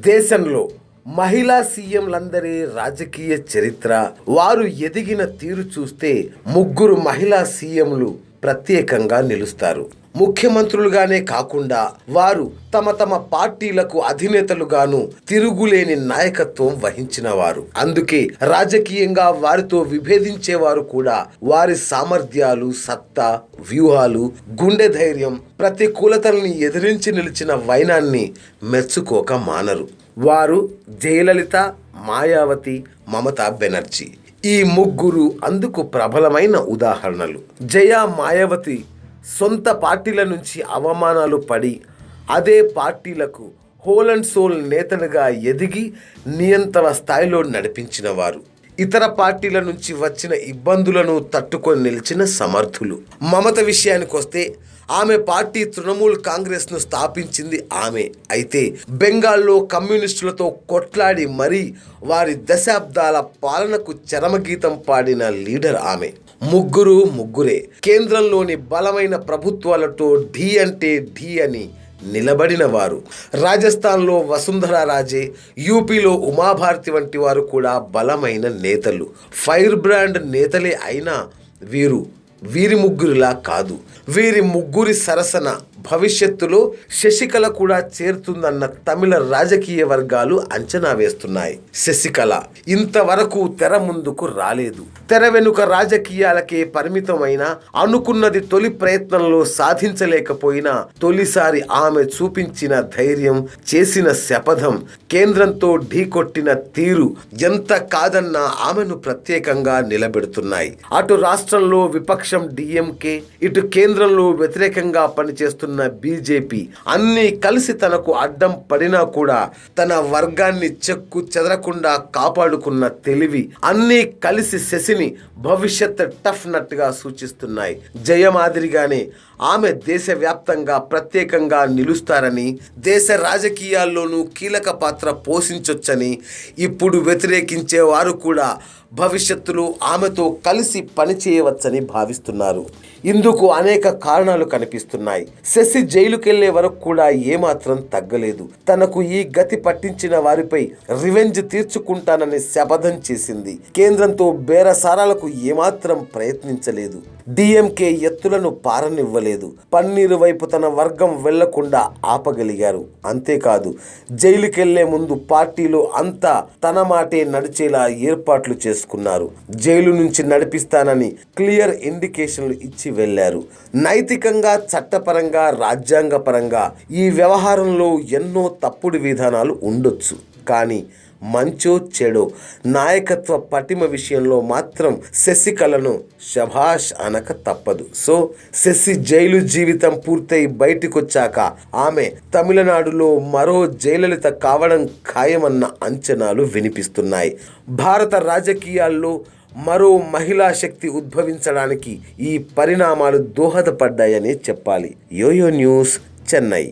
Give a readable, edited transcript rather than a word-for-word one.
దేశంలో మహిళా సీఎంలందరి రాజకీయ చరిత్ర, వారు ఎదిగిన తీరు చూస్తే ముగ్గురు మహిళా సీఎంలు ప్రత్యేకంగా నిలుస్తారు. ముఖ్యమంత్రులుగానే కాకుండా వారు తమ తమ పార్టీలకు అధినేతలుగాను తిరుగులేని నాయకత్వం వహించిన వారు. అందుకే రాజకీయంగా వారితో విభేదించేవారు కూడా వారి సామర్థ్యాలు, సత్తా, వ్యూహాలు, గుండె ధైర్యం, ప్రతికూలతల్ని ఎదిరించి నిలిచిన వైనాన్ని మెచ్చుకోక మానరు. వారు జయలలిత, మాయావతి, మమతా బెనర్జీ. ఈ ముగ్గురు అందుకు ప్రబలమైన ఉదాహరణలు. మాయావతి సొంత పార్టీల నుంచి అవమానాలు పడి అదే పార్టీలకు హోల్ అండ్ సోల్ నేతలుగా ఎదిగి నియంత్రణ స్థాయిలో నడిపించిన వారు. ఇతర పార్టీల నుంచి వచ్చిన ఇబ్బందులను తట్టుకొని నిలిచిన సమర్థులు. మమత విషయానికి వస్తే ఆమె పార్టీ తృణమూల్ కాంగ్రెస్ను స్థాపించింది ఆమె. అయితే బెంగాల్లో కమ్యూనిస్టులతో కొట్లాడి మరీ వారి దశాబ్దాల పాలనకు చరమగీతం పాడిన లీడర్ ఆమె. ముగ్గురే కేంద్రంలోని బలమైన ప్రభుత్వాలతో ఢీ అంటే ఢీ అని నిలబడిన వారు. రాజస్థాన్లో వసుంధరా రాజే, యూపీలో ఉమాభారతి వంటి వారు కూడా బలమైన నేతలు, ఫైర్ బ్రాండ్ నేతలే. అయినా వీరి ముగ్గురిలా కాదు. వీరి ముగ్గురి సరసన భవిష్యత్తులో శశికళ కూడా చేరుతుందన్న తమిళ రాజకీయ వర్గాలు అంచనా వేస్తున్నాయి. శశికళ ఇంతవరకు తెర ముందుకు రాలేదు. తెర వెనుక రాజకీయాలకే పరిమితమైన, అనుకున్నది తొలి ప్రయత్నంలో సాధించలేకపోయినా తొలిసారి ఆమె చూపించిన ధైర్యం, చేసిన శపథం, కేంద్రంతో ఢీకొట్టిన తీరు ఎంత కాదన్నా ఆమెను ప్రత్యేకంగా నిలబెడుతున్నాయి. అటు రాష్ట్రంలో విపక్షం డిఎంకే, ఇటు కేంద్రంలో వ్యతిరేకంగా పనిచేస్తున్న బీజేపీ అన్నీ కలిసి తనకు అడ్డం పడినా కూడా తన వర్గాన్ని చెక్కు చెదరకుండా కాపాడుకున్న తెలివి అన్నీ కలిసి శశిని భవిష్యత్ టఫ్ నట్గా సూచిస్తున్నాయి. జయ మాదిరిగానే ఆమె దేశవ్యాప్తంగా ప్రత్యేకంగా నిలుస్తారని, దేశ రాజకీయాల్లోనూ కీలక పాత్ర పోషించొచ్చని ఇప్పుడు వ్యతిరేకించే వారు కూడా భవిష్యత్తులో ఆమెతో కలిసి పనిచేయవచ్చని భావిస్తున్నారు. ఇందుకు అనేక కారణాలు కనిపిస్తున్నాయి. శశి జైలుకెళ్లే వరకు కూడా ఏమాత్రం తగ్గలేదు. తనకు ఈ గతి పట్టించిన వారిపై రివెంజ్ తీర్చుకుంటానని శపథం చేసింది. కేంద్రంతో బేరసారాలకు ఏమాత్రం ప్రయత్నించలేదు. డిఎంకే ఎత్తులను పారనివ్వలేదు. పన్నీరు వైపు తన వర్గం వెళ్లకుండా ఆపగలిగారు. అంతేకాదు, జైలుకెళ్లే ముందు పార్టీలో అంతా తన మాటే నడిచేలా ఏర్పాట్లు చేసుకున్నారు. జైలు నుంచి నడిపిస్తానని క్లియర్ ఇండికేషన్లు ఇచ్చి వెళ్లారు. నైతికంగా, చట్టపరంగా, రాజ్యాంగపరంగా ఈ వ్యవహారంలో ఎన్నో తప్పుడు విధానాలు ఉండొచ్చు. కానీ మంచో చెడో నాయకత్వ పటిమ విషయంలో మాత్రం శశికళను శభాష్ అనక తప్పదు. సో శశి జైలు జీవితం పూర్తయి బయటికొచ్చాక ఆమె తమిళనాడులో మరో జయలలిత కావడం ఖాయమన్న అంచనాలు వినిపిస్తున్నాయి. భారత రాజకీయాల్లో మరో మహిళా శక్తి ఉద్భవించడానికి ఈ పరిణామాలు దోహదపడ్డాయని చెప్పాలి. Yoyo news, Chennai.